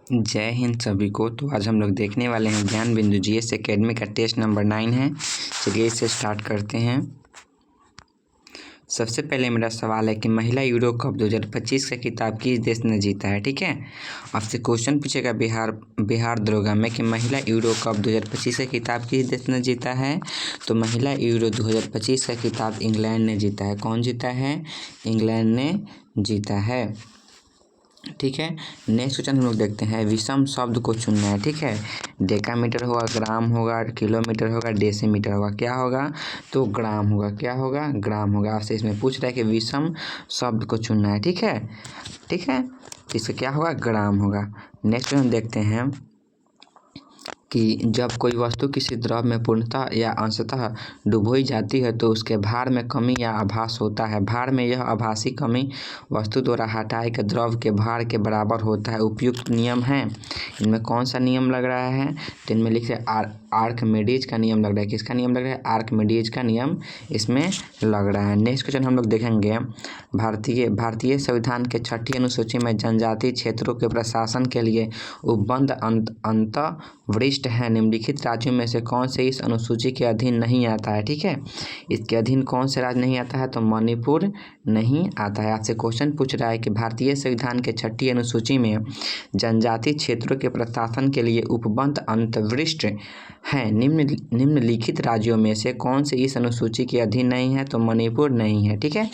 जय हिंद सभी को। तो आज हम लोग देखने वाले हैं ज्ञान बिंदु जीएस एकेडमी का टेस्ट नंबर 9 है। चलिए इसे स्टार्ट करते हैं। सबसे पहले मेरा सवाल है कि महिला यूरो कप 2025 का खिताब किस देश ने जीता है। ठीक है, आपसे क्वेश्चन पूछेगा बिहार दरोगा में कि महिला यूरो कप 2025 का खिताब किस देश ने जीता है। तो महिला यूरो 2025 का खिताब इंग्लैंड ने जीता है। कौन जीता है? इंग्लैंड ने जीता है। ठीक है, नेक्स्ट क्वेश्चन हम लोग देखते हैं। विषम शब्द को चुनना है। ठीक है, डेकामीटर होगा, ग्राम होगा, किलोमीटर होगा, डेसीमीटर होगा। क्या होगा? तो ग्राम होगा। क्या होगा? ग्राम होगा। आपसे इसमें पूछ रहा है कि विषम शब्द को चुनना है। ठीक है, ठीक है, इसका क्या होगा? ग्राम होगा। नेक्स्ट क्वेश्चन देखते हैं कि जब कोई वस्तु किसी द्रव में पूर्णतः या अंशतः डुबोई जाती है तो उसके भार में कमी या आभास होता है। भार में यह आभासी कमी वस्तु द्वारा हटाए गए द्रव के भार के बराबर होता है। उपयुक्त नियम है। इनमें कौन सा नियम लग रहा है? तो इनमें लिख रहे आर्किमिडीज का नियम लग रहा है। किसका नियम लग रहा है? आर्किमिडीज का नियम इसमें लग रहा है। नेक्स्ट क्वेश्चन हम लोग देखेंगे। भारतीय संविधान के 6ठी अनुसूची में जनजातीय क्षेत्रों के प्रशासन के लिए उपबंध अंतर्वृष्ट है। निम्नलिखित राज्यों में से कौन से इस अनुसूची के अधीन नहीं आता है? ठीक है, इसके अधीन कौन से राज्य नहीं आता है? तो मणिपुर नहीं आता है। आपसे क्वेश्चन पूछ रहा है कि भारतीय संविधान के 6ठी अनुसूची में जनजातीय क्षेत्रों के प्रशासन के लिए उपबंध अंतर्वृष्ट है। निम्नलिखित राज्यों में से कौन से इस अनुसूची के अधीन नहीं है? तो मणिपुर नहीं है। ठीक है,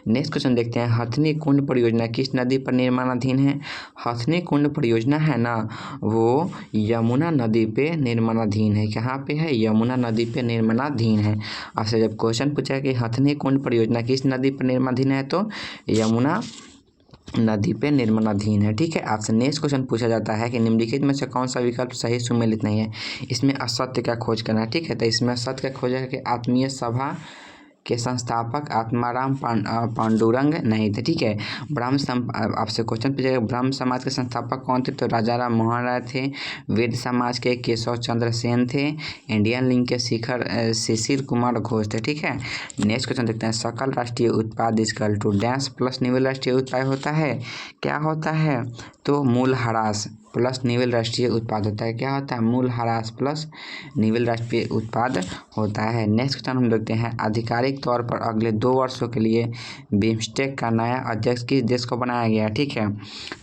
नेक्स्ट क्वेश्चन देखते हैं। हथनी कुंड परियोजना किस नदी पर निर्माणाधीन है? हथनी कुंड परियोजना है ना, वो यमुना नदी पे निर्माणाधीन है। कहाँ पे है? यमुना नदी पे निर्माणाधीन है। आपसे जब क्वेश्चन पूछा कि हथनी कुंड परियोजना किस नदी पर निर्माणाधीन है, तो यमुना नदी पे निर्माणाधीन है। ठीक है, आपसे नेक्स्ट क्वेश्चन पूछा जाता है कि निम्नलिखित में से कौन सा विकल्प सही सुमेलित नहीं है। इसमें असत्य का खोज करना है। ठीक है, तो इसमें असत्य का खोज है कि आत्मीय सभा के संस्थापक आत्माराम पांडुरंग नहीं थे। ठीक है, आपसे क्वेश्चन पूछेगा ब्रह्म समाज के संस्थापक कौन थे? तो राजा राम मोहन राय थे। वेद समाज के केशव चंद्र सेन थे। इंडियन लिंक के शिशिर कुमार घोष थे। ठीक है, नेक्स्ट क्वेश्चन देखते हैं। सकल राष्ट्रीय उत्पाद इक्वल टू डैश प्लस निवल राष्ट्रीय उत्पाद होता है। क्या होता है? तो मूल्यह्रास प्लस निवल राष्ट्रीय उत्पाद होता है। क्या होता है? मूल्यह्रास प्लस निवल राष्ट्रीय उत्पाद होता है। नेक्स्ट क्वेश्चन हम देखते हैं। आधिकारिक तौर पर अगले 2 वर्षों के लिए बिम्स्टेक का नया अध्यक्ष किस देश को बनाया गया? ठीक है,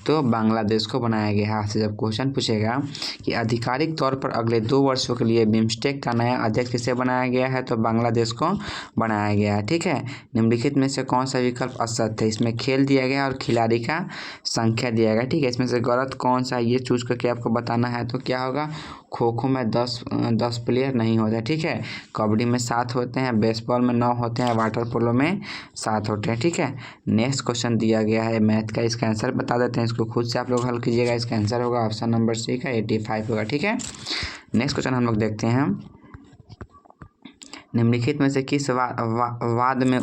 तो बांग्लादेश को बनाया गया है। आपसे जब क्वेश्चन पूछेगा कि आधिकारिक तौर पर अगले 2 वर्षों के लिए बिम्स्टेक का नया अध्यक्ष किसे बनाया गया है? तो बांग्लादेश को बनाया गया है। ठीक है, निम्नलिखित में से कौन सा विकल्प असत्य है? इसमें खेल दिया गया और खिलाड़ी का संख्या दिया गया। ठीक है, इसमें से गलत कौन सा ये चूज करके आपको बताना है। तो क्या होगा? खो खो में 10 प्लेयर नहीं होते। ठीक है, कबड्डी में 7 होते हैं, बेसबॉल में 9 होते हैं, वाटर पोलो में 7 होते हैं। ठीक है, नेक्स्ट क्वेश्चन दिया गया है मैथ का। इसका आंसर बता देते हैं, इसको खुद से आप लोग हल कीजिएगा। इसका आंसर होगा ऑप्शन नंबर सी का 85 होगा। ठीक है, नेक्स्ट क्वेश्चन हम लोग देखते हैं। निम्नलिखित में से किस वाद में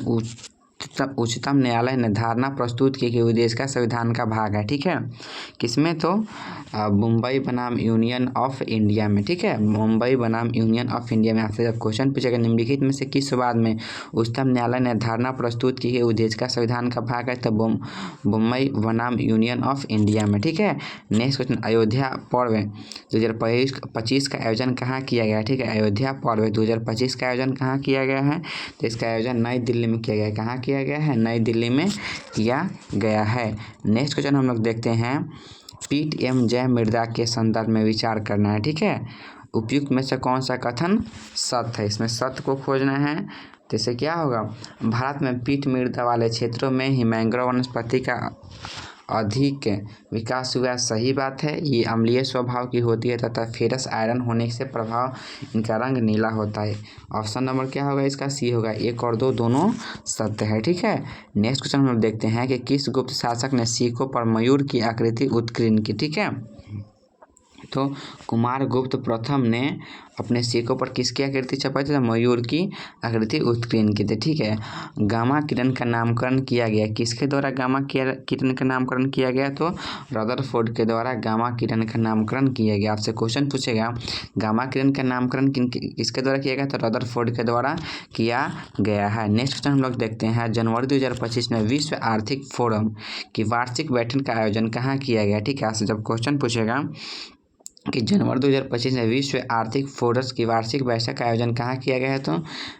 उच्चतम न्यायालय ने धारणा प्रस्तुत की कि विदेश का संविधान का भाग है? ठीक है, किसमें? तो मुंबई बनाम यूनियन ऑफ इंडिया में। ठीक है, मुंबई बनाम यूनियन ऑफ इंडिया में। आपसे जब क्वेश्चन पूछेगा निम्नलिखित में से किस वाद में उच्चतम न्यायालय ने धारणा प्रस्तुत की कि विदेश का संविधान का भाग है? तो मुंबई बनाम यूनियन ऑफ इंडिया में। ठीक है, नेक्स्ट क्वेश्चन। अयोध्या पर्व 2025 का आयोजन कहाँ किया गया? ठीक है, अयोध्या पर्व 2025 का आयोजन कहाँ किया गया है? तो इसका आयोजन नई दिल्ली में किया गया है। कहाँ किया गया है? नई दिल्ली में किया गया है। नेक्स्ट क्वेश्चन हम लोग देखते हैं। पीट एवं जय मृदा के संदर्भ में विचार करना है। ठीक है, उपयुक्त में से कौन सा कथन सत्य है? इसमें सत्य को खोजना है। तो इससे क्या होगा? भारत में पीट मृदा वाले क्षेत्रों में ही मैंग्रोव वनस्पति का अधिक विकास हुआ। सही बात है, ये अम्लीय स्वभाव की होती है तथा फेरस आयरन होने से प्रभाव इनका रंग नीला होता है। ऑप्शन नंबर क्या होगा? इसका सी होगा। 1 और 2 दोनों सत्य है। ठीक है, नेक्स्ट क्वेश्चन हम लोग देखते हैं कि किस गुप्त शासक ने सिक्कों पर मयूर की आकृति उत्कीर्ण की? ठीक है, तो कुमारगुप्त प्रथम ने अपने सिक्कों पर किसकी आकृति छपाई थी? तो मयूर की आकृति उत्कीर्ण की थी। ठीक है, गामा किरण का नामकरण किया गया, किसके द्वारा गामा किरण का नामकरण किया गया? तो रदरफोर्ड के द्वारा गामा किरण का नामकरण किया गया। आपसे क्वेश्चन पूछेगा गामा किरण का नामकरण किसके द्वारा किया गया? तो रदरफोर्ड के द्वारा किया गया है। नेक्स्ट क्वेश्चन हम लोग देखते हैं, जनवरी 2025 में विश्व आर्थिक फोरम की वार्षिक बैठक का आयोजन कहाँ किया गया? ठीक है, आपसे जब क्वेश्चन पूछेगा कि जनवरी 2025 में विश्व आर्थिक फोरम की वार्षिक बैठक का आयोजन कहाँ किया गया है? तो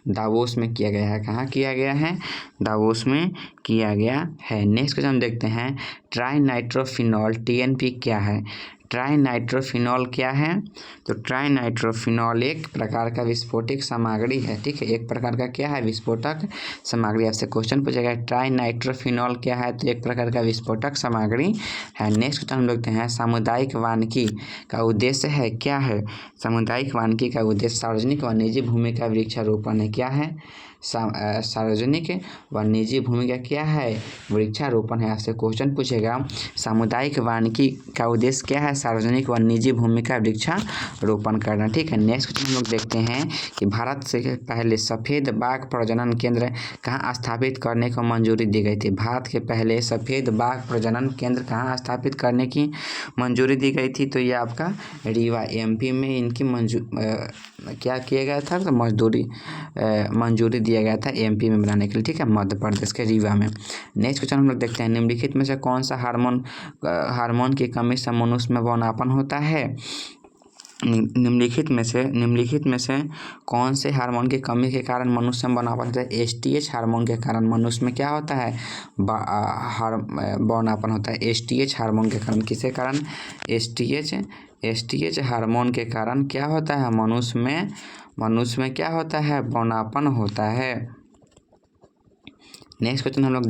दावोस में किया गया है। कहाँ किया गया है? दावोस में किया गया है। नेक्स्ट क्वेश्चन हम देखते हैं, ट्राइनाइट्रोफिनॉल TNP क्या है? ट्राइनाइट्रोफिनॉल क्या है? तो ट्राइनाइट्रोफिनॉल एक प्रकार का विस्फोटक सामग्री है। ठीक है, एक प्रकार का क्या है? विस्फोटक सामग्री। आपसे क्वेश्चन पूछेगा ट्राइनाइट्रोफिनॉल क्या है? तो एक प्रकार का विस्फोटक सामग्री है। नेक्स्ट क्वेश्चन हम देखते हैं, सामुदायिक वानिकी का उद्देश्य है क्या है? सामुदायिक वानिकी का उद्देश्य सार्वजनिक व निजी भूमि का वृक्षारोपण है। क्या है? सार्वजनिक व निजी भूमि का क्या है? वृक्षारोपण है। आपसे क्वेश्चन पूछेगा सामुदायिक वानिकी का उद्देश्य क्या है? सार्वजनिक व निजी भूमि का वृक्षारोपण करना। ठीक है, नेक्स्ट क्वेश्चन हम लोग देखते हैं कि भारत से पहले सफ़ेद बाघ प्रजनन केंद्र कहाँ स्थापित करने को मंजूरी दी गई थी? भारत के पहले सफ़ेद बाघ प्रजनन केंद्र कहाँ स्थापित करने की मंजूरी दी गई थी? तो ये आपका रीवा MP में इनकी क्या किया गया था? तो मंजूरी दिया गया था MP में बनाने के लिए। ठीक है, मध्य प्रदेश के रीवा में। नेक्स्ट क्वेश्चन हम लोग देखते हैं, निम्नलिखित में से कौन सा हार्मोन की कमी से मनुष्य में बौनापन होता है? निम्नलिखित में से कौन से हार्मोन की कमी के कारण मनुष्य में बौनापन होता है? STH हार्मोन के कारण मनुष्य में क्या होता है? बौनापन होता है। STH हार्मोन के कारण। किसके कारण? STH हार्मोन के कारण क्या होता है? मनुष्य में क्या होता है? बौनापन होता है। नेक्स्ट क्वेश्चन हम लोग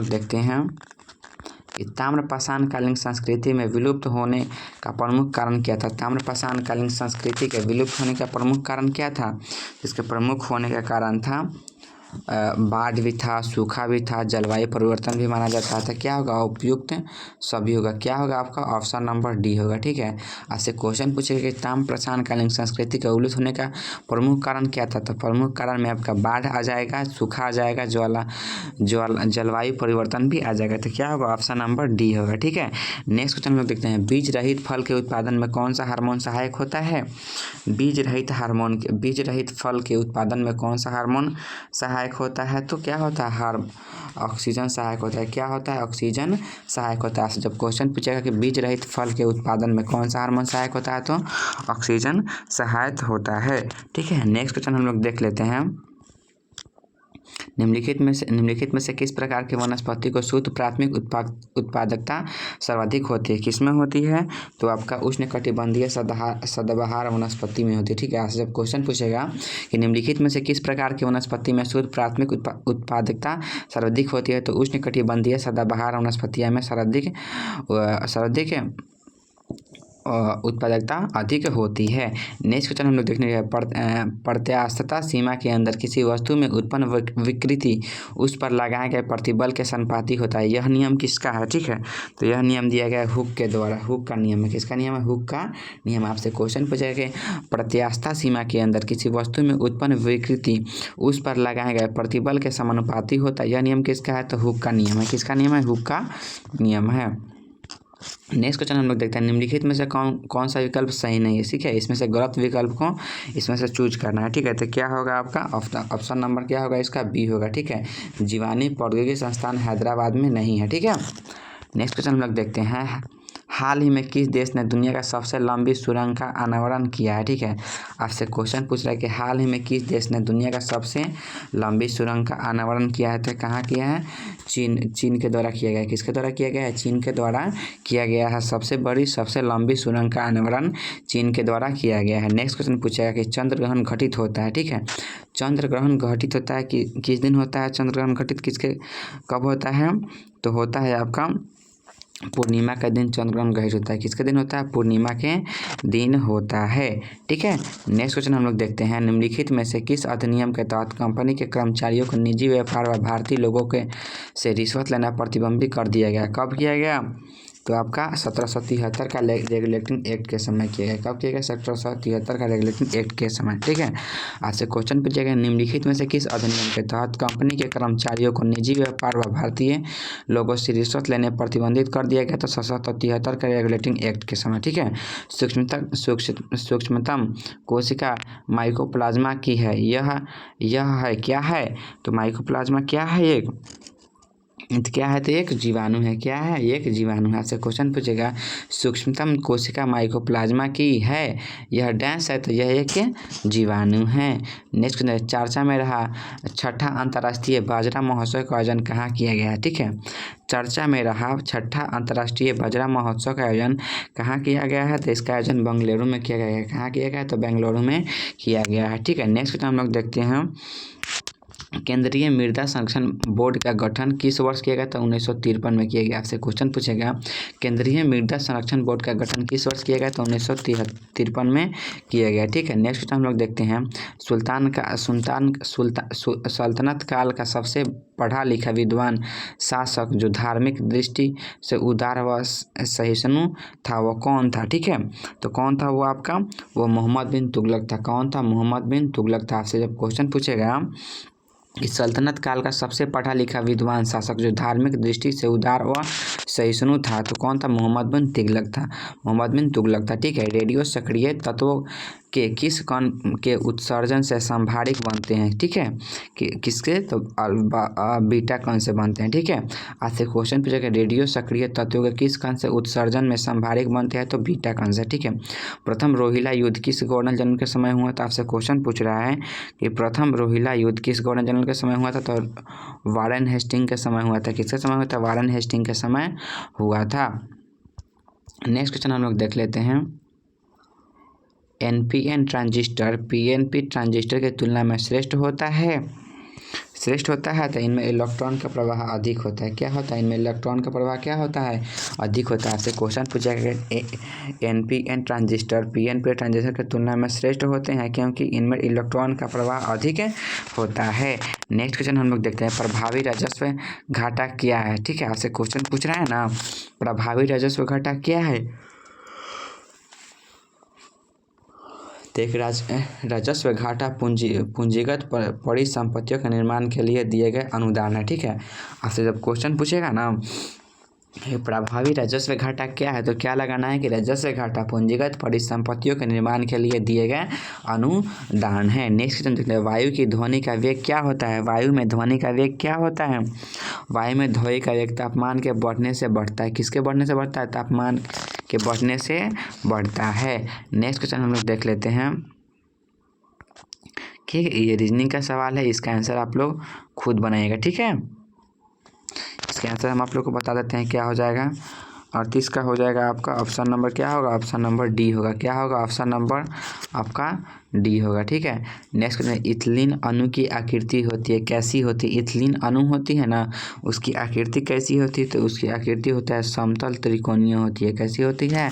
देखते हैं कि ताम्रपाषाणकालीन संस्कृति में विलुप्त होने का प्रमुख कारण क्या था? ताम्रपाषाणकालीन संस्कृति के विलुप्त होने का प्रमुख कारण क्या था? इसके प्रमुख होने का कारण था बाढ़ भी था, सूखा भी था, जलवायु परिवर्तन भी माना जाता था। क्या होगा? उपयुक्त सभी होगा। क्या होगा? आपका ऑप्शन नंबर D होगा। ठीक है, आपसे क्वेश्चन पूछेगा कि ताम्रपाषाणकालीन संस्कृति का विलुप्त होने का प्रमुख कारण क्या था? तो प्रमुख कारण में आपका बाढ़ आ जाएगा, सूखा आ जाएगा, जलवायु परिवर्तन भी आ जाएगा। तो क्या होगा? ऑप्शन नंबर D होगा। ठीक है, नेक्स्ट क्वेश्चन लोग देखते हैं, बीज रहित फल के उत्पादन में कौन सा हार्मोन सहायक होता है? बीज रहित फल के उत्पादन में कौन सा हार्मोन सहायक होता है? तो क्या होता है? ऑक्सीजन सहायक होता है। क्या होता है? ऑक्सीजन सहायक होता है। जब क्वेश्चन पूछेगा कि बीज रहित फल के उत्पादन में कौन सा हार्मोन सहायक होता है? तो ऑक्सीजन सहायक होता है। ठीक है, नेक्स्ट क्वेश्चन हम लोग देख लेते हैं, निम्नलिखित में से किस प्रकार की वनस्पति को शुद्ध प्राथमिक उत्पादकता सर्वाधिक होती है? किसमें होती है? तो आपका उष्णकटिबंधीय सदाबहार वनस्पति में होती है। ठीक है, आपसे जब क्वेश्चन पूछेगा कि निम्नलिखित में से किस प्रकार की वनस्पति में शुद्ध प्राथमिक उत्पादकता सर्वाधिक होती है? तो उष्णकटिबंधीय सदाबहार वनस्पतियों में सर्वाधिक उत्पादकता अधिक होती है। नेक्स्ट क्वेश्चन हम लोग देखने प्रत्यास्थता सीमा के अंदर किसी वस्तु में उत्पन्न विकृति उस पर लगाए गए प्रतिबल के संपाती होता है। यह नियम किसका है? ठीक है, तो यह नियम दिया गया है हुक के द्वारा। हुक का नियम है। किसका नियम है? हुक का नियम। आपसे क्वेश्चन पूछेगा कि प्रत्यास्थता सीमा के अंदर किसी वस्तु में उत्पन्न विकृति उस पर लगाए गए प्रतिबल के समानुपाती होता है। यह नियम किसका है? तो हुक का नियम है। किसका नियम है? हुक का नियम है। नेक्स्ट क्वेश्चन हम लोग देखते हैं, निम्नलिखित में से कौन सा विकल्प सही नहीं है? ठीक है, इसमें से गलत विकल्प को इसमें से चूज करना है। ठीक है, तो क्या होगा आपका ऑप्शन नंबर क्या होगा? इसका B होगा। ठीक है, जीवानी प्रौद्योगिकी संस्थान हैदराबाद में नहीं है। ठीक है, नेक्स्ट क्वेश्चन हम लोग देखते हैं, हाल ही में किस देश ने दुनिया का सबसे लंबी सुरंग का अनावरण किया है? ठीक है, आपसे क्वेश्चन पूछ रहा है कि हाल ही में किस देश ने दुनिया का सबसे लंबी सुरंग का अनावरण किया है? तो कहाँ किया है? चीन के द्वारा किया गया है। किसके द्वारा किया गया है? चीन के द्वारा किया गया है। सबसे बड़ी सबसे लंबी सुरंग का अनावरण चीन के द्वारा किया गया है। नेक्स्ट क्वेश्चन पूछेगा कि चंद्र ग्रहण घटित होता है। ठीक है, चंद्र ग्रहण घटित होता है कि किस दिन होता है? चंद्र ग्रहण घटित कब होता है? तो होता है आपका पूर्णिमा का दिन चंद्र ग्रहण घटित होता है। किसके दिन होता है? पूर्णिमा के दिन होता है। ठीक है, नेक्स्ट क्वेश्चन हम लोग देखते हैं, निम्नलिखित में से किस अधिनियम के तहत कंपनी के कर्मचारियों को निजी व्यापार व भारतीय लोगों के से रिश्वत लेना प्रतिबंधित कर दिया गया? कब किया गया? तो आपका 1773 का रेगुलेटिंग एक्ट के समय किया गया। कब किया गया? 1773 का रेगुलेटिंग एक्ट के समय, ठीक है। आपसे क्वेश्चन पूछेगा निम्नलिखित में से किस अधिनियम के तहत कंपनी के कर्मचारियों को निजी व्यापार व भारतीय लोगों से रिश्वत लेने प्रतिबंधित कर दिया गया? तो 1773 का रेगुलेटिंग एक्ट के समय, ठीक है। सूक्ष्मतम कोशिका माइकोप्लाज्मा की है, यह है क्या है? तो माइकोप्लाज्मा क्या है? एक क्या है? तो एक जीवाणु है। क्या है? एक जीवाणु है। आपसे क्वेश्चन पूछेगा सूक्ष्मतम कोशिका माइकोप्लाज्मा की है, यह डैश है, तो यह एक जीवाणु है। नेक्स्ट चर्चा में रहा 6ठा अंतर्राष्ट्रीय बाजरा महोत्सव का आयोजन कहाँ किया गया है? ठीक है, चर्चा में रहा 6ठा अंतर्राष्ट्रीय बाजरा महोत्सव का आयोजन कहाँ किया गया है? तो इसका आयोजन बेंगलुरु में किया गया है। कहाँ किया गया है? तो बेंगलुरु में किया गया है, ठीक है। नेक्स्ट हम लोग देखते हैं केंद्रीय मृदा संरक्षण बोर्ड का गठन किस वर्ष किया गया? तो 1953 में किया गया। आपसे क्वेश्चन पूछेगा केंद्रीय मृदा संरक्षण बोर्ड का गठन किस वर्ष किया गया? तो 1953 में किया गया, ठीक है। नेक्स्ट हम लोग देखते हैं सल्तनत काल का सबसे पढ़ा लिखा विद्वान शासक जो धार्मिक दृष्टि से उदार व सहिष्णु था, वो कौन था? ठीक है, तो कौन था वो आपका? वो मोहम्मद बिन तुगलक था। कौन था? मोहम्मद बिन तुगलक था। आपसे जब क्वेश्चन पूछेगा इस सल्तनत काल का सबसे पढ़ा लिखा विद्वान शासक जो धार्मिक दृष्टि से उदार व सहिष्णु था, तो कौन था? मोहम्मद बिन तुगलक था। मोहम्मद बिन तुगलक था, ठीक है। रेडियो सक्रिय तत्वों के किस कण के उत्सर्जन से संभारिक बनते हैं? ठीक है, किसके? तो बीटा कण से बनते हैं, ठीक है। आज से क्वेश्चन पूछेगा रेडियो सक्रिय तत्वों के किस कण से उत्सर्जन में संभारिक बनते हैं? तो बीटा कण से, ठीक है। प्रथम रोहिला युद्ध किस गवर्नर जनरल के समय हुआ था? आपसे क्वेश्चन पूछ रहा है कि प्रथम रोहिला युद्ध किस गवर्नर जनरल के समय हुआ था? तो वारेन हेस्टिंग के समय हुआ था। किसके समय हुआ था? वारेन हेस्टिंग के समय हुआ था। नेक्स्ट क्वेश्चन हम लोग देख लेते हैं एनपीएन ट्रांजिस्टर पीएनपी ट्रांजिस्टर की तुलना में श्रेष्ठ होता है? श्रेष्ठ होता है तो इनमें इलेक्ट्रॉन का प्रवाह अधिक होता है। क्या होता है? इनमें इलेक्ट्रॉन का प्रवाह क्या होता है? अधिक होता है। आपसे क्वेश्चन पूछा गया एनपीएन ट्रांजिस्टर पीएनपी ट्रांजिस्टर की तुलना में श्रेष्ठ होते हैं क्योंकि इनमें इलेक्ट्रॉन का प्रवाह अधिक होता है। नेक्स्ट क्वेश्चन हम लोग देखते हैं प्रभावी राजस्व घाटा क्या है? ठीक है, आपसे क्वेश्चन पूछ रहा है ना प्रभावी राजस्व घाटा क्या है? तो एक राजस्व घाटा पूंजीगत परिसंपत्तियों के निर्माण के लिए दिए गए अनुदान है, ठीक है। आपसे जब क्वेश्चन पूछेगा ना प्रभावी राजस्व घाटा क्या है, तो क्या लगाना है कि राजस्व घाटा पूंजीगत परिसंपत्तियों के निर्माण के लिए दिए गए अनुदान है। नेक्स्ट क्वेश्चन देखते हैं वायु की ध्वनि का वेग क्या होता है? वायु में ध्वनि का वेग क्या होता है? वायु में ध्वनि का वेग तापमान के बढ़ने से बढ़ता है। किसके बढ़ने से बढ़ता है? तापमान के बढ़ने से बढ़ता है। नेक्स्ट क्वेश्चन हम लोग देख लेते हैं, ठीक है। ये रीजनिंग का सवाल है, इसका आंसर आप लोग खुद बनाइएगा, ठीक है। इसका आंसर हम आप लोग को बता देते हैं क्या हो जाएगा। 38 का हो जाएगा आपका ऑप्शन नंबर क्या होगा? ऑप्शन नंबर डी होगा। क्या होगा? ऑप्शन नंबर आपका डी होगा, ठीक है। नेक्स्ट क्वेश्चन इथिलीन अणु की आकृति होती है कैसी होती है? इथिलीन अणु होती है ना, उसकी आकृति कैसी होती है? तो उसकी आकृति होता है समतल त्रिकोणीय होती है। कैसी होती है?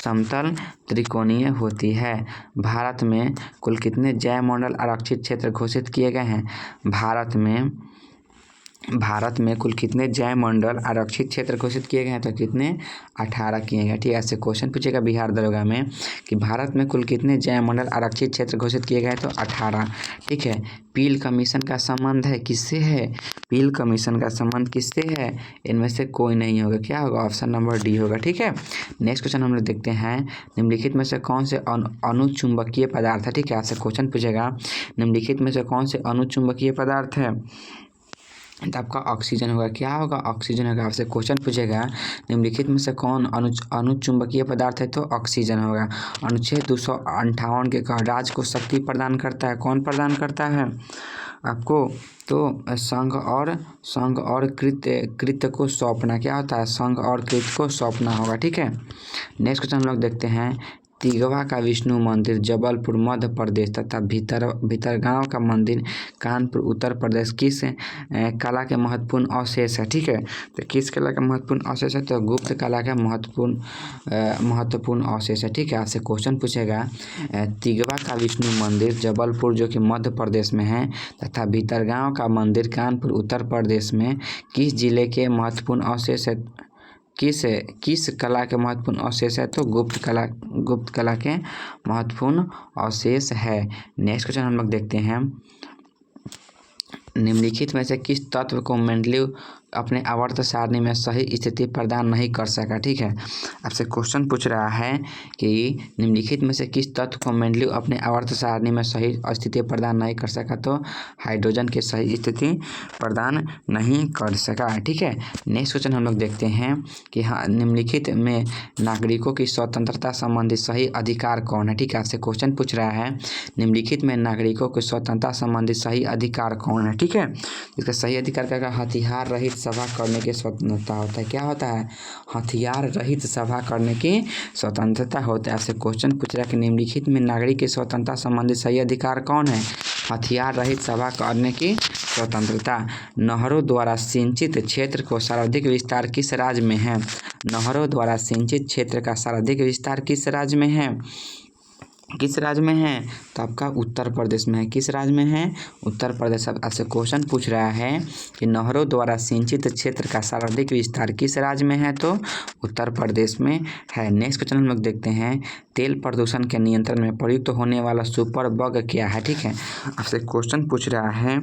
समतल त्रिकोणीय होती है। भारत में कुल कितने जैवमंडल आरक्षित क्षेत्र घोषित किए गए हैं? भारत में कुल कितने जैवमंडल आरक्षित क्षेत्र घोषित किए गए हैं? तो कितने? 18 किए गए, ठीक है। ऐसे क्वेश्चन पूछेगा बिहार दरोगा में कि भारत में कुल कितने जैवमंडल आरक्षित क्षेत्र घोषित किए गए हैं? तो 18, ठीक है। पील कमीशन का संबंध है किससे है? पील कमीशन का संबंध किससे है? इनमें से कोई नहीं होगा। क्या होगा? ऑप्शन नंबर डी होगा, ठीक है। नेक्स्ट क्वेश्चन हम लोग देखते हैं निम्नलिखित में से कौन से अनुचुंबकीय पदार्थ है? ठीक है, आपसे क्वेश्चन पूछेगा निम्नलिखित में से कौन से अनुचुंबकीय पदार्थ है? तो आपका ऑक्सीजन होगा। क्या होगा? ऑक्सीजन होगा। आपसे क्वेश्चन पूछेगा निम्नलिखित में से कौन अनुचुंबकीय पदार्थ है? तो ऑक्सीजन होगा। अनुच्छेद 258 के राज्य को शक्ति प्रदान करता है। कौन प्रदान करता है आपको? तो संघ और कृत्य को सौंपना। क्या होता है? संघ और कृत्य को सौंपना होगा, ठीक है। नेक्स्ट क्वेश्चन हम लोग देखते हैं तिगवा का विष्णु मंदिर जबलपुर मध्य प्रदेश तथा भीतरगांव का मंदिर कानपुर उत्तर प्रदेश किस कला के महत्वपूर्ण अवशेष है? ठीक है, तो किस कला का महत्वपूर्ण अवशेष है? तो गुप्त कला का महत्वपूर्ण अवशेष है, ठीक है। आपसे क्वेश्चन पूछेगा तिगवा का विष्णु मंदिर जबलपुर जो कि मध्य प्रदेश में है तथा भीतरगांव का मंदिर कानपुर उत्तर प्रदेश में किस जिले के महत्वपूर्ण अवशेष है? किस कला के महत्वपूर्ण अवशेष है? तो गुप्त कला के महत्वपूर्ण अवशेष है। नेक्स्ट क्वेश्चन हम लोग देखते हैं, निम्नलिखित में से किस तत्व को मेंडलीव अपने आवर्त सारणी में सही स्थिति प्रदान नहीं कर सका? ठीक है, आपसे क्वेश्चन पूछ रहा है कि निम्नलिखित में से किस तत्व को मेंडलीव अपने आवर्त सारणी में सही स्थिति प्रदान नहीं कर सका? तो हाइड्रोजन की सही स्थिति प्रदान नहीं कर सका। ठीक है, नेक्स्ट क्वेश्चन हम लोग देखते हैं कि हाँ, निम्नलिखित में नागरिकों की स्वतंत्रता संबंधी सही अधिकार कौन है? ठीक है, आपसे क्वेश्चन पूछ रहा है निम्नलिखित में नागरिकों की स्वतंत्रता संबंधी सही अधिकार कौन है? ठीक है, इसका सही अधिकार क्या? हथियार रहित सभा करने की स्वतंत्रता होता है। क्या होता है? हथियार रहित सभा करने की स्वतंत्रता होता है। आपसे क्वेश्चन पूछ रहा है कि निम्नलिखित में नागरिक की स्वतंत्रता संबंधी सही अधिकार कौन है? हथियार रहित सभा करने की स्वतंत्रता। नहरों द्वारा सिंचित क्षेत्र को सर्वाधिक विस्तार किस राज्य में है? नहरों द्वारा सिंचित क्षेत्र का सर्वाधिक विस्तार किस राज्य में है? किस राज्य में है? तो आपका उत्तर प्रदेश में है। किस राज्य में है? उत्तर प्रदेश। आपसे क्वेश्चन पूछ रहा है कि नहरों द्वारा सिंचित क्षेत्र का सर्वाधिक विस्तार किस राज्य में है? तो उत्तर प्रदेश में है। नेक्स्ट क्वेश्चन हम लोग देखते हैं, तेल प्रदूषण के नियंत्रण में प्रयुक्त होने वाला सुपर बग क्या है? ठीक है, आपसे क्वेश्चन पूछ रहा है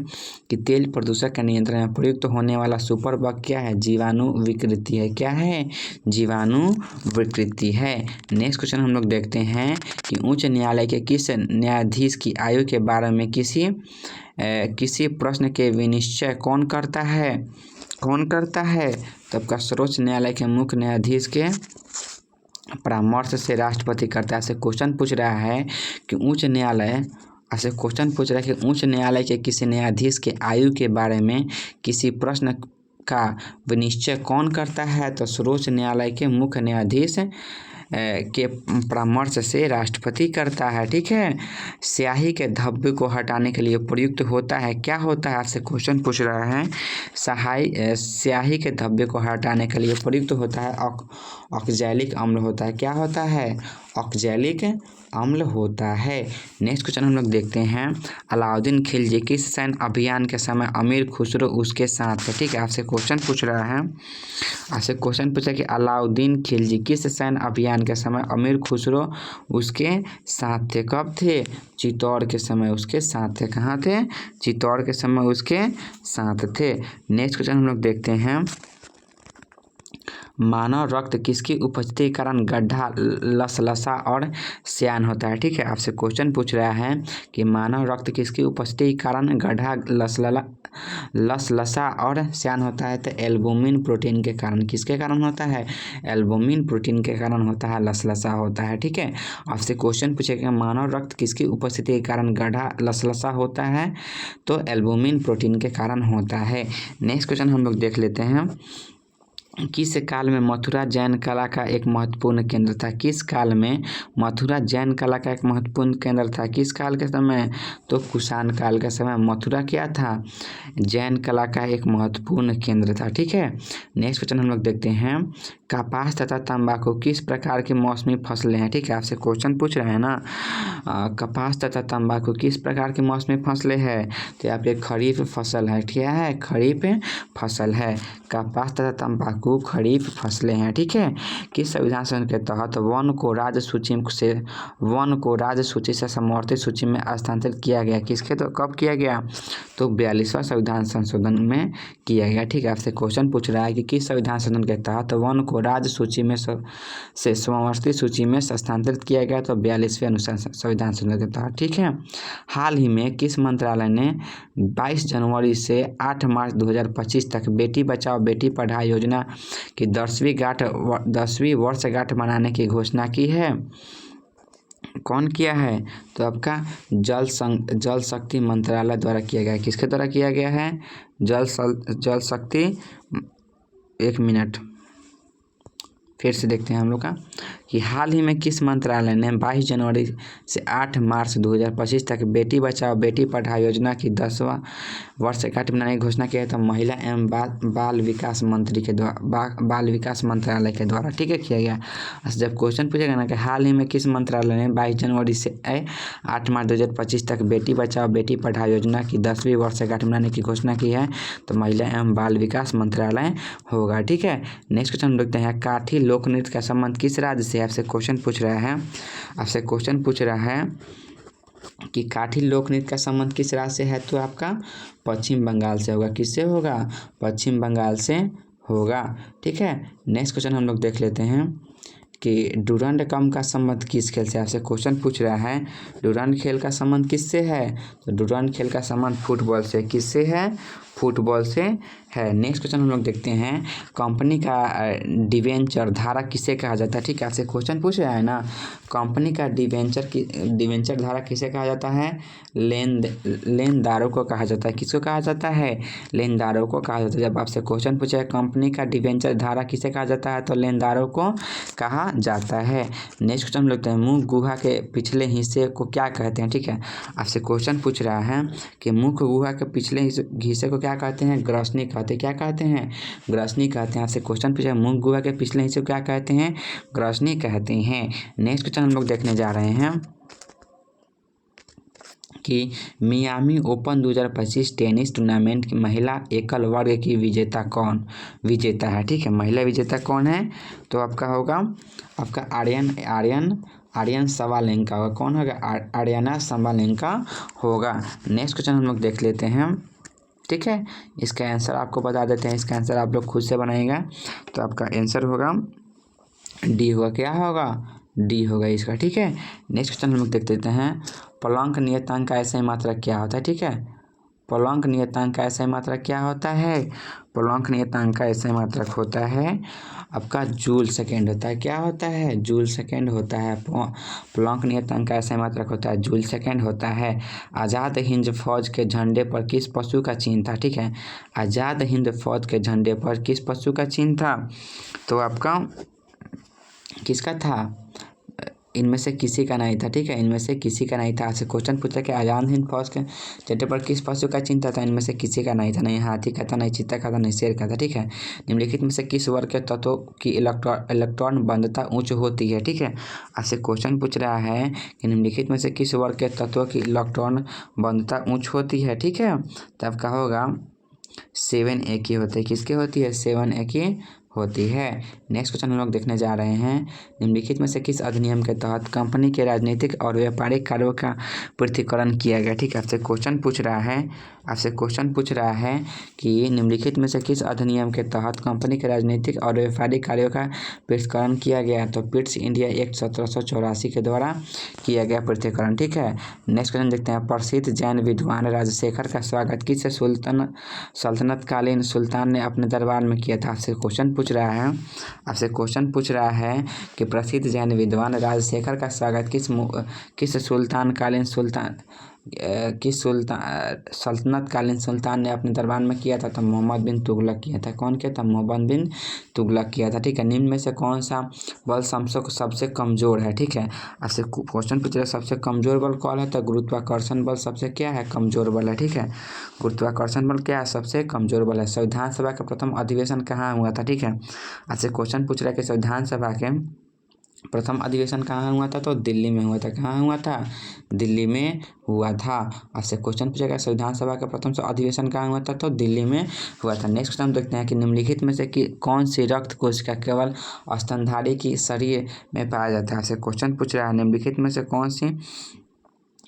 कि तेल प्रदूषण के नियंत्रण में प्रयुक्त होने वाला सुपर बग क्या है? जीवाणु विकृति है। क्या है? जीवाणु विकृति है। नेक्स्ट क्वेश्चन हम लोग देखते हैं कि उच्च न्यायालय के किस न्यायाधीश की आयु के बारे में किसी प्रश्न के विनिश्चय कौन करता है? कौन करता है? तो आपका सर्वोच्च न्यायालय के मुख्य न्यायाधीश के परामर्श से राष्ट्रपति करता है। क्वेश्चन पूछ रहा है कि उच्च न्यायालय के किसी न्यायाधीश के आयु के बारे में किसी प्रश्न का विनिश्चय कौन करता है? तो सर्वोच्च न्यायालय के मुख्य न्यायाधीश के परामर्श से राष्ट्रपति करता है। ठीक है, स्याही के धब्बे को हटाने के लिए प्रयुक्त होता है। क्या होता है? आपसे क्वेश्चन पूछ रहा है, स्याही के धब्बे को हटाने के लिए प्रयुक्त होता है ऑक्जैलिक अम्ल होता है। क्या होता है? ऑक्जैलिक अम्ल होता है। नेक्स्ट क्वेश्चन हम लोग देखते हैं, अलाउद्दीन खिलजी किस सैन्य अभियान के समय अमीर खुसरो उसके साथ थे? ठीक है, आपसे क्वेश्चन पूछ रहा है, आपसे क्वेश्चन पूछा कि अलाउद्दीन खिलजी किस सैन्य अभियान के समय अमीर खुसरो उसके साथ थे? कब थे? चित्तौड़ के समय उसके साथ थे। कहाँ थे? चित्तौड़ के समय उसके साथ थे। नेक्स्ट क्वेश्चन हम लोग देखते हैं, मानव रक्त किसकी उपस्थिति के कारण गड्ढा, लसलसा और श्यान होता है? ठीक है, आपसे क्वेश्चन पूछ रहा है कि मानव रक्त किसकी उपस्थिति के कारण गड्ढा, लसलसा और श्यान होता है? तो एल्बुमिन प्रोटीन के कारण। किसके कारण होता है? एल्बुमिन प्रोटीन के कारण होता है, लसलसा होता है। ठीक है, आपसे क्वेश्चन पूछेगा मानव रक्त किसकी उपस्थिति के कारण गड्ढा, लसलसा होता है? तो एल्बुमिन प्रोटीन के कारण होता है। नेक्स्ट क्वेश्चन हम लोग देख लेते हैं, किस काल में मथुरा जैन कला का एक महत्वपूर्ण केंद्र था? किस काल में मथुरा जैन कला का एक महत्वपूर्ण केंद्र था? किस काल के समय? तो कुषाण काल के समय मथुरा क्या था? जैन कला का एक महत्वपूर्ण केंद्र था। ठीक है, नेक्स्ट क्वेश्चन हम लोग देखते हैं, कपास तथा तंबाकू किस प्रकार की मौसमी फसलें हैं? ठीक है, आपसे क्वेश्चन पूछ रहे हैं ना, कपास तथा तंबाकू किस प्रकार की मौसमी फसलें हैं? तो आपके खरीफ फसल है। क्या है? खरीफ फसल है। कपास तथा तंबाकू खरीफ फसलें हैं। ठीक है, किस संविधान संशोधन के तहत वन को राज्य सूची से समवर्ती सूची में स्थानांतरित किया गया? किसके तो कब किया गया? तो 42वां संविधान संशोधन में किया गया। ठीक है, आपसे क्वेश्चन पूछ रहा है कि किस संविधान संशोधन के तहत वन को राज्य सूची में से समवर्ती सूची में स्थानांतरित किया गया? तो 42वें अनुसार संविधान संशोधन के तहत। ठीक है, हाल ही में किस मंत्रालय ने 22 जनवरी से 8 मार्च 2025 तक बेटी बचाओ बेटी पढ़ाओ योजना की 10वीं वर्षगांठ मनाने की घोषणा की है? कौन किया है? तो आपका जल शक्ति मंत्रालय द्वारा किया गया है। किसके द्वारा किया गया है? जल शक्ति, एक मिनट फिर से देखते हैं हम लोग का कि हाल ही में किस मंत्रालय ने 22 जनवरी से 8 मार्च 2025 तक बेटी बचाओ बेटी पढ़ाओ योजना की 10वां वर्षगांठ मनाने की घोषणा की है। तो महिला एवं बाल विकास मंत्री के द्वारा बाल विकास मंत्रालय के द्वारा, ठीक है, किया गया। जब क्वेश्चन पूछेगा ना कि हाल ही में किस मंत्रालय ने 22 जनवरी से 8 मार्च 2025 तक बेटी बचाओ बेटी पढ़ाओ योजना की 10वीं वर्षगांठ मनाने की घोषणा की है, तो महिला एवं बाल विकास मंत्रालय होगा, ठीक है। नेक्स्ट क्वेश्चन देखते हैं, काठी लोक नृत्य का संबंध किस राज्य से? आपसे क्वेश्चन पूछ रहा है कि काठी लोक नृत्य का संबंध किस राज्य से है? तो आपका पश्चिम बंगाल से होगा। किससे होगा? पश्चिम बंगाल से होगा, ठीक है। नेक्स्ट क्वेश्चन हम लोग देख लेते हैं कि डुरंड कप का संबंध किस खेल से? आपसे क्वेश्चन पूछ रहा है डुरंड खेल का संबंध किससे है? तो डुरंड खेल का संबंध फुटबॉल से। किससे है? फुटबॉल से है। नेक्स्ट क्वेश्चन हम लोग देखते हैं, कंपनी का डिवेंचर धारक किसे कहा जाता है? ठीक है, आपसे क्वेश्चन पूछ रहा है ना, कंपनी का डिवेंचर धारक किसे कहा जाता है? लेनदारों को कहा जाता है। किसको कहा जाता है? लेनदारों को कहा जाता है। जब आपसे क्वेश्चन पूछा है कंपनी का डिवेंचर धारक किसे कहा जाता है, तो लेनदारों को कहा जाता है। नेक्स्ट क्वेश्चन लेते हैं, मुख गुहा के पिछले हिस्से को क्या कहते हैं? ठीक है, आपसे क्वेश्चन पूछ रहा है कि मुख गुहा के पिछले हिस्से को क्या कहते हैं? ग्रसनी कहते हैं। क्या कहते हैं? ग्रसनी कहते हैं। आपसे क्वेश्चन पूछा है मुख गुहा के पिछले हिस्से को क्या कहते हैं? ग्रसनी कहते हैं। नेक्स्ट क्वेश्चन हम लोग देखने जा रहे हैं कि मियामी ओपन 2025 टेनिस टूर्नामेंट की महिला एकल वर्ग की विजेता है? ठीक है, महिला विजेता कौन है? तो आपका होगा आपका आर्यन सवालेंका होगा। कौन होगा? आर्यना सवालेंका होगा। नेक्स्ट क्वेश्चन हम लोग देख लेते हैं, ठीक है। इसका आंसर आपको बता देते हैं, इसका आंसर आप लोग खुद से बनाएगा। तो आपका आंसर होगा डी होगा। क्या होगा? डी होगा इसका, ठीक है। नेक्स्ट क्वेश्चन हम लोग देख लेते हैं, प्लैंक नियतांक का ऐसा मात्रक क्या होता है? ठीक है, प्लैंक नियतांक का ऐसा मात्रक क्या होता है? प्लैंक नियतांक का ऐसा मात्रक होता है आपका जूल सेकेंड होता है। क्या होता है? जूल सेकेंड होता है। प्लैंक नियतांक का ऐसा मात्रक होता है जूल सेकेंड होता है। आज़ाद हिंद फौज के झंडे पर किस पशु का चिन्ह था? ठीक है, आज़ाद हिंद फौज के झंडे पर किस पशु का चिन्ह था? तो आपका किसका था? इनमें से किसी का नहीं था, ठीक है, इनमें से किसी का नहीं था। आपसे क्वेश्चन पूछा कि आज़ाद हिंद फौज के झंडे पर किस पशु का चिन्ह था? इनमें से किसी का नहीं था। नहीं हाथी का था, नहीं चीता का था, नहीं शेर का था, ठीक है। निम्नलिखित में से किस वर्ग के तत्वों की इलेक्ट्रॉन बंधता उच्च होती है? ठीक है, आपसे क्वेश्चन पूछ रहा है कि निम्नलिखित में से किस वर्ग के तत्वों की इलेक्ट्रॉन बंधता उच्च होती है? ठीक है, तो आपका होगा 7A की होती है। किसकी होती है? 7A की होती है। नेक्स्ट क्वेश्चन हम लोग देखने जा रहे हैं, निम्नलिखित में से किस अधिनियम के तहत कंपनी के राजनीतिक और व्यापारिक कार्यों का पृथक्करण किया गया? ठीक है, आपसे क्वेश्चन पूछ रहा है कि निम्नलिखित में से किस अधिनियम के तहत कंपनी के राजनीतिक और व्यापारिक कार्यों का पृथक्करण किया गया? तो पिट्स इंडिया एक्ट 1784 के द्वारा किया गया पृथक्करण, ठीक है। नेक्स्ट क्वेश्चन देखते हैं, प्रसिद्ध जैन विद्वान राजशेखर का स्वागत किस सल्तनतकालीन सुल्तान ने अपने दरबार में किया था? आपसे क्वेश्चन पूछ रहा है कि प्रसिद्ध जैन विद्वान राजशेखर का स्वागत किस सल्तनतकालीन सुल्तान ने अपने दरबार में किया था? तो मोहम्मद बिन तुगलक किया था। कौन किया था? मोहम्मद बिन तुगलक किया था, ठीक है। निम्न में से कौन सा बल सबसे कमजोर है? ठीक है, आपसे क्वेश्चन पूछ रहा है सबसे कमजोर बल कौन है? तो गुरुत्वाकर्षण बल सबसे क्या है? कमजोर बल है, ठीक है। गुरुत्वाकर्षण बल क्या है? सबसे कमजोर बल है। संविधान सभा का प्रथम अधिवेशन कहाँ हुआ था? ठीक है, आपसे क्वेश्चन पूछ रहा है कि संविधान सभा के प्रथम अधिवेशन कहाँ हुआ था? तो दिल्ली में हुआ था। कहाँ हुआ था? दिल्ली में हुआ था। आपसे क्वेश्चन पूछेगा संविधान सभा का प्रथम अधिवेशन कहाँ हुआ था? तो दिल्ली में हुआ था। नेक्स्ट क्वेश्चन देखते हैं कि निम्नलिखित में से कौन सी रक्त कोशिका केवल स्तनधारी की शरीर में पाया जाता है? आपसे क्वेश्चन पूछ रहा है निम्नलिखित में से कौन सी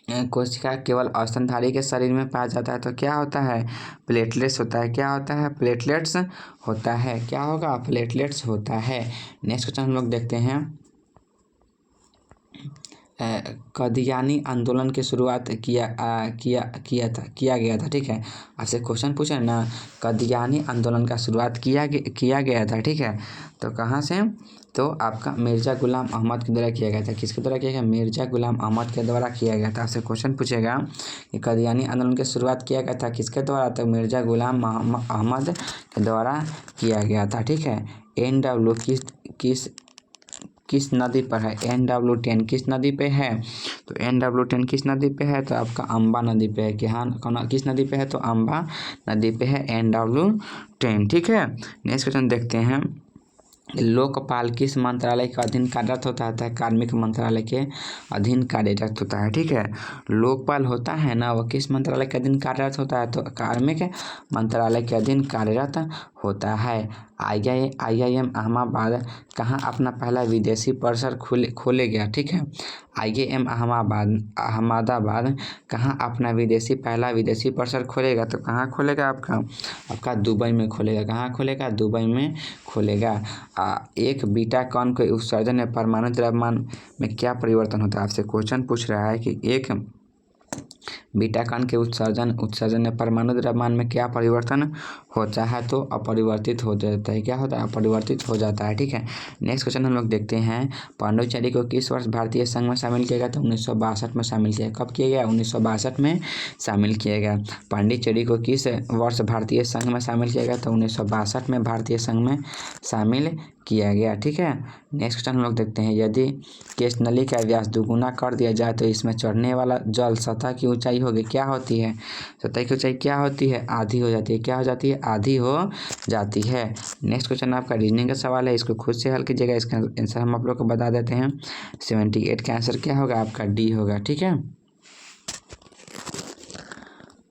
कोशिका केवल स्तनधारी के शरीर में पाया जाता है? तो क्या होता है? प्लेटलेट्स होता है। क्या होता है? प्लेटलेट्स होता है। क्या होगा? प्लेटलेट्स होता है। नेक्स्ट क्वेश्चन हम लोग देखते हैं, कदियानी आंदोलन की शुरुआत किया गया था, ठीक है। आपसे क्वेश्चन पूछा ना, कदियानी आंदोलन का शुरुआत किया गया था, ठीक है। तो कहाँ से? तो आपका मिर्ज़ा गुलाम अहमद के द्वारा किया गया था। किसके द्वारा किया गया? मिर्ज़ा गुलाम अहमद के द्वारा किया गया था। आपसे क्वेश्चन पूछेगा कि कादियानी आंदोलन की शुरुआत किया गया था किसके द्वारा? तो मिर्ज़ा गुलाम अहमद के द्वारा किया गया था। ठीक है। NW किस नदी पर है? NW10 किस नदी पे है? तो NW10 किस नदी पे है? तो आपका अम्बा नदी पे है। कि हाँ, किस नदी पे है? तो अम्बा नदी पे है NW10। ठीक है। नेक्स्ट क्वेश्चन देखते हैं। लोकपाल किस मंत्रालय के अधीन कार्यरत होता है? कार्मिक मंत्रालय के अधीन कार्यरत होता है। ठीक है। लोकपाल होता है ना, वह किस मंत्रालय के अधीन कार्यरत होता है? तो कार्मिक मंत्रालय के अधीन कार्यरत होता है। IIM अहमदाबाद कहाँ अपना पहला विदेशी परिसर खोलेगा? ठीक है। IIM अहमदाबाद कहाँ अपना पहला विदेशी परिसर खोलेगा? तो कहाँ खोलेगा? आपका दुबई में खोलेगा। कहाँ खोलेगा? दुबई में खोलेगा। एक बीटा कण के उत्सर्जन में परमाणु द्रव्यमान में क्या परिवर्तन होता है? आपसे क्वेश्चन पूछ रहा है कि एक बीटा कण के उत्सर्जन में परमाणु द्रव्यमान में क्या परिवर्तन होता है? तो अपरिवर्तित हो जाता है। क्या होता है? अपरिवर्तित हो जाता है। ठीक है। नेक्स्ट क्वेश्चन हम लोग देखते हैं। पांडिचेरी को किस वर्ष भारतीय संघ में शामिल किया गया? तो 1962 में शामिल किया। कब किया गया? 1962 में शामिल किया गया। पांडिचेरी को किस वर्ष भारतीय संघ में शामिल किया गया? तो 1962 में भारतीय संघ में शामिल किया गया। ठीक है। नेक्स्ट क्वेश्चन हम लोग देखते हैं। यदि केश नली का व्यास दुगुना कर दिया जाए तो इसमें चढ़ने वाला जल सतह की ऊंचाई होगी क्या होती है? सतह की ऊंचाई क्या होती है? आधी हो जाती है। क्या हो जाती है? आधी हो जाती है। नेक्स्ट क्वेश्चन आपका रीजनिंग का सवाल है, इसको खुद से हल कीजिएगा। इसका आंसर हम आप लोग को बता देते हैं। 78 का आंसर क्या होगा? आपका डी होगा। ठीक है।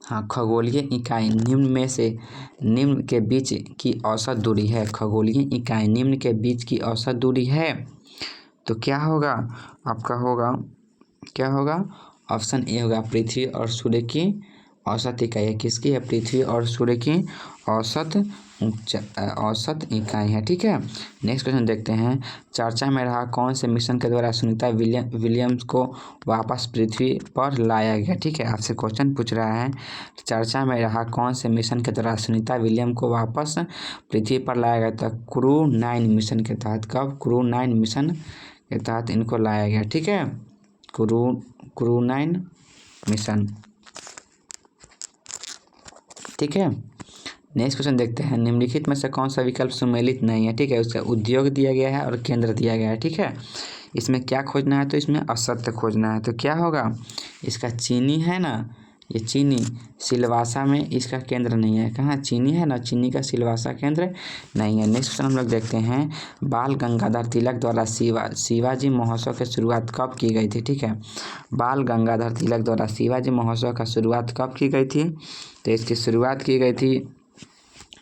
हाँ, खगोलीय इकाई निम्न के बीच की औसत दूरी है। खगोलीय इकाई निम्न के बीच की औसत दूरी है तो क्या होगा? आपका होगा, क्या होगा? ऑप्शन ए होगा, पृथ्वी और सूर्य की औसत इकाई है। किसकी है? पृथ्वी और सूर्य की औसत इकाई है। ठीक है। नेक्स्ट क्वेश्चन देखते हैं। चर्चा में रहा कौन से मिशन के द्वारा सुनीता विलियम्स को वापस पृथ्वी पर लाया गया? ठीक है। आपसे क्वेश्चन पूछ रहा है, चर्चा में रहा कौन से मिशन के द्वारा सुनीता विलियम को वापस पृथ्वी पर लाया गया था? क्रू 9 मिशन के तहत। कब? क्रू 9 मिशन के तहत इनको लाया गया। ठीक है। Crew 9 mission. ठीक है। नेक्स्ट क्वेश्चन देखते हैं। निम्नलिखित में से कौन सा विकल्प सम्मिलित नहीं है? ठीक है। उसका उद्योग दिया गया है और केंद्र दिया गया है। ठीक है। इसमें क्या खोजना है? तो इसमें असत्य खोजना है। तो क्या होगा? इसका चीनी है ना, ये चीनी सिलवासा में इसका केंद्र नहीं है। कहाँ चीनी है ना, चीनी का सिलवासा केंद्र नहीं है। नेक्स्ट क्वेश्चन हम लोग देखते हैं। बाल गंगाधर तिलक द्वारा शिवाजी महोत्सव की शुरुआत कब की गई थी? ठीक है। बाल गंगाधर तिलक द्वारा शिवाजी महोत्सव का शुरुआत कब की गई थी? तो इसकी शुरुआत की गई थी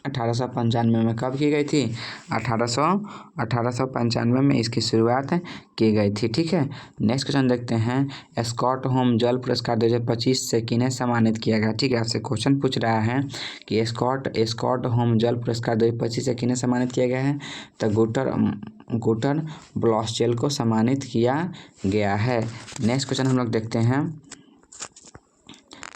1895 में। कब की गई थी? 1895 में इसकी शुरुआत की गई थी। ठीक है। नेक्स्ट क्वेश्चन देखते हैं। स्कॉटहोम जल पुरस्कार 2025 से किन्हें सम्मानित किया गया? ठीक है। आपसे क्वेश्चन पूछ रहा है कि स्कॉटहोम जल पुरस्कार 2025 से किन्हें सम्मानित किया गया है? तो गुटर ब्लॉसचेल को सम्मानित किया गया है। नेक्स्ट क्वेश्चन हम लोग देखते हैं।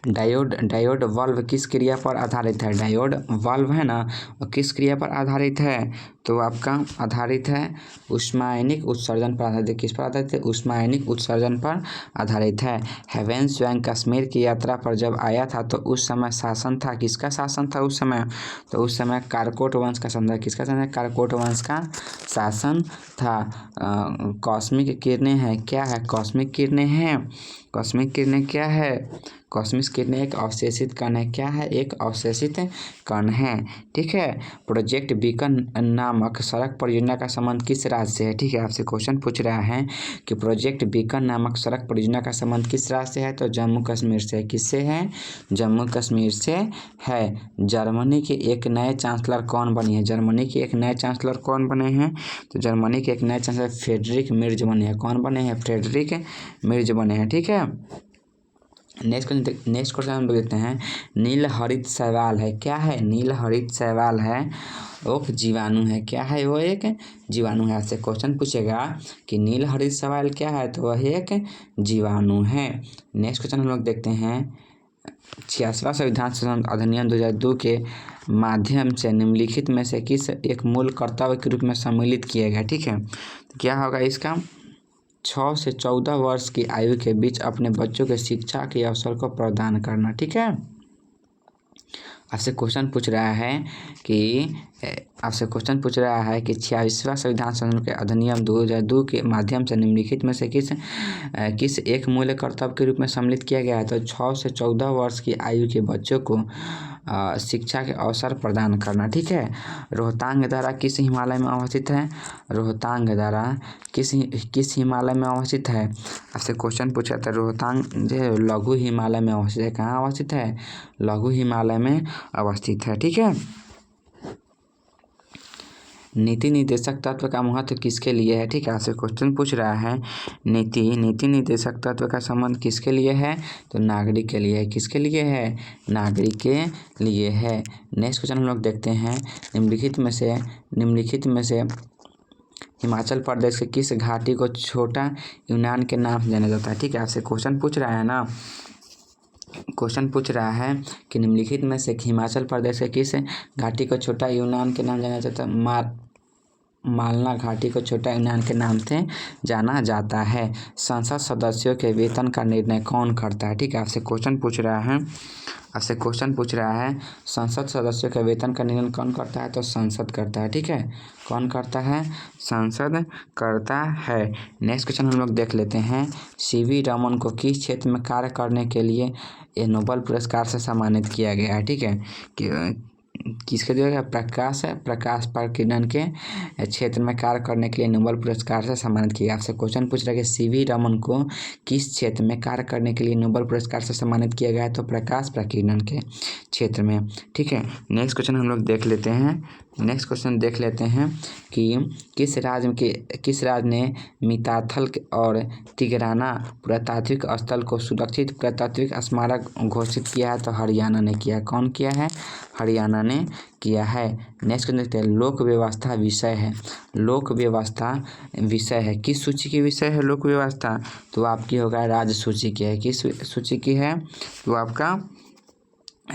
डायोड वाल्व किस क्रिया पर आधारित है? डायोड वाल्व है ना, वो किस क्रिया पर आधारित है? तो आपका आधारित है ऊष्मायनिक उत्सर्जन पर आधारित है। किस पर आधारित है? ऊष्मायनिक उत्सर्जन पर आधारित है। हेवेंस स्वयं कश्मीर की यात्रा पर जब आया था तो उस समय शासन था, किसका शासन था उस समय? तो उस समय कारकोट वंश का शासन था। किसका शासन है? कारकोट वंश का शासन था। कॉस्मिक किरणें हैं, क्या है? कॉस्मिक किरणें हैं। कॉस्मिक किरणें क्या है? कॉस्मिक किरणें एक अवशेषित कण है। क्या है? एक अवशेषित कण है। ठीक है। प्रोजेक्ट बीकन नामक सड़क परियोजना का संबंध किस राज्य से है? ठीक है। आपसे क्वेश्चन पूछ रहा है कि प्रोजेक्ट बीकन नामक सड़क परियोजना का संबंध किस राज्य से है? तो जम्मू कश्मीर से। किससे है? जम्मू कश्मीर से है। जर्मनी के एक नए चांसलर कौन बने हैं? जर्मनी के एक नए चांसलर कौन बने हैं? तो जर्मनी के एक नए चांसलर फ्रेडरिक मिर्ज बने हैं। कौन बने हैं? फ्रेडरिक मिर्ज बने हैं। ठीक है। नेक्स्ट क्वेश्चन हम देखते हैं। नील हरित शैवाल है, क्या है? नील हरित शैवाल है, वो जीवाणु है। क्या है? वो एक जीवाणु है। आपसे क्वेश्चन पूछेगा कि नील हरित शैवाल क्या है? तो वह एक जीवाणु है। नेक्स्ट क्वेश्चन हम लोग देखते हैं। 86वां संविधान संशोधन अधिनियम 2002 के माध्यम से निम्नलिखित में से किस एक मूल कर्तव्य के रूप में सम्मिलित किया गया। ठीक है, तो क्या होगा इसका 6 से 14 वर्ष की आयु के बीच अपने बच्चों के शिक्षा के अवसर को प्रदान करना। ठीक है, आपसे क्वेश्चन पूछ रहा है कि 86वां संविधान संशोधन के अधिनियम 2002 के माध्यम से निम्नलिखित में से किस एक मूल कर्तव्य के रूप में सम्मिलित किया गया है। तो 6 से 14 वर्ष की आयु के बच्चों को शिक्षा के अवसर प्रदान करना। ठीक है, रोहतांग दर्रा किस हिमालय में अवस्थित है। रोहतांग दर्रा किस हिमालय में अवस्थित है। आपसे क्वेश्चन पूछा था रोहतांग जो लघु हिमालय में अवस्थित है। कहाँ अवस्थित है, लघु हिमालय में अवस्थित है। ठीक है, नीति निर्देशक तत्व का महत्व किसके लिए है। ठीक है, आपसे क्वेश्चन पूछ रहा है नीति निर्देशक तत्व का संबंध किसके लिए है। तो नागरिक के लिए है। किसके लिए है, नागरिक के लिए है। नेक्स्ट क्वेश्चन हम लोग देखते हैं निम्नलिखित में से हिमाचल प्रदेश के किस घाटी को छोटा यूनान के नाम से जाना जाता है। ठीक है, आपसे क्वेश्चन पूछ रहा है कि निम्नलिखित में से हिमाचल प्रदेश के किस घाटी को छोटा यूनान के नाम जाना जाता है। मालना घाटी को छोटा यूनान के नाम से जाना जाता है। संसद सदस्यों के वेतन का निर्णय कौन करता है। ठीक है, आपसे क्वेश्चन पूछ रहा है संसद सदस्यों के वेतन का निर्णय कौन करता है। तो संसद करता है। ठीक है, कौन करता है, संसद करता है। नेक्स्ट क्वेश्चन हम लोग देख लेते हैं सीवी रमन को किस क्षेत्र में कार्य करने के लिए ये नोबेल पुरस्कार से सम्मानित किया गया है। ठीक है, किसके द्वारा, प्रकाश प्रकीर्णन के क्षेत्र में कार्य करने के लिए नोबेल पुरस्कार से सम्मानित किया। आपसे क्वेश्चन पूछ रहा है कि सीवी रमन को किस क्षेत्र में कार्य करने के लिए नोबेल पुरस्कार से सम्मानित किया गया है। तो प्रकाश प्रकीर्णन के क्षेत्र में। ठीक है, नेक्स्ट क्वेश्चन हम लोग देख लेते हैं कि किस राज्य ने मिताथल और तिगराना पुरातात्विक स्थल को सुरक्षित पुरातात्विक स्मारक घोषित किया है। तो हरियाणा ने किया। कौन किया है, हरियाणा ने किया है। नेक्स्ट देखते हैं लोक व्यवस्था विषय है किस सूची की विषय है लोक व्यवस्था। तो आपकी होगा राज्य सूची की है। किस सूची की है, तो आपका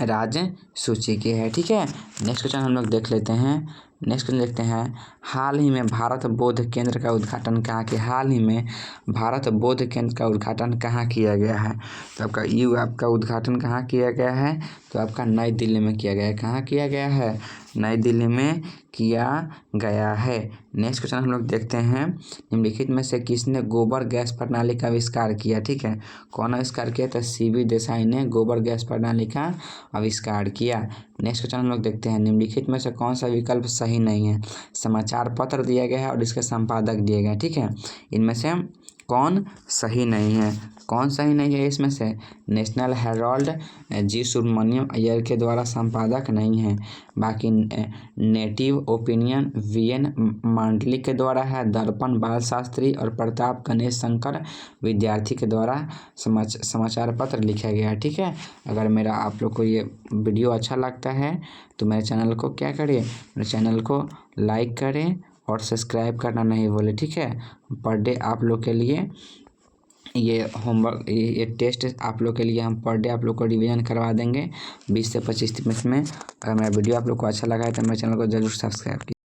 राज्य सूची की है। ठीक है, नेक्स्ट क्वेश्चन हम लोग देख लेते हैं हाल ही में भारत बौद्ध केंद्र का उद्घाटन कहाँ किया गया है। तो आपका उद्घाटन कहाँ किया गया है। तो आपका नई दिल्ली में किया गया है। कहाँ किया गया है, नई दिल्ली में किया गया है। नेक्स्ट क्वेश्चन हम लोग देखते हैं निम्नलिखित में से किसने गोबर गैस प्रणाली का आविष्कार किया। ठीक है, कौन आविष्कार किया। तो सीवी देसाई ने गोबर गैस प्रणाली का आविष्कार किया। नेक्स्ट क्वेश्चन हम लोग देखते हैं निम्नलिखित में से कौन सा विकल्प सही नहीं है। समाचार पत्र दिया गया है और इसके संपादक दिए गए। ठीक है, इनमें से कौन सही नहीं है इसमें से नेशनल हेराल्ड जी सुब्रमण्यम अय्यर के द्वारा संपादक नहीं है। बाकी नेटिव ओपिनियन वीएन मांडली के द्वारा है। दर्पण बाल शास्त्री और प्रताप गणेश शंकर विद्यार्थी के द्वारा समाचार पत्र लिखा गया है। ठीक है, अगर मेरा आप लोग को ये वीडियो अच्छा लगता है तो मेरे चैनल को क्या करें, मेरे चैनल को लाइक करें और सब्सक्राइब करना नहीं भूलें। ठीक है, पर डे आप लोग के लिए ये होमवर्क ये टेस्ट आप लोग के लिए हम पर डे आप लोग को रिवीजन करवा देंगे 20 से 25 मिनट में। अगर मेरा वीडियो आप लोग को अच्छा लगा है तो मेरे चैनल को जरूर सब्सक्राइब कीजिए।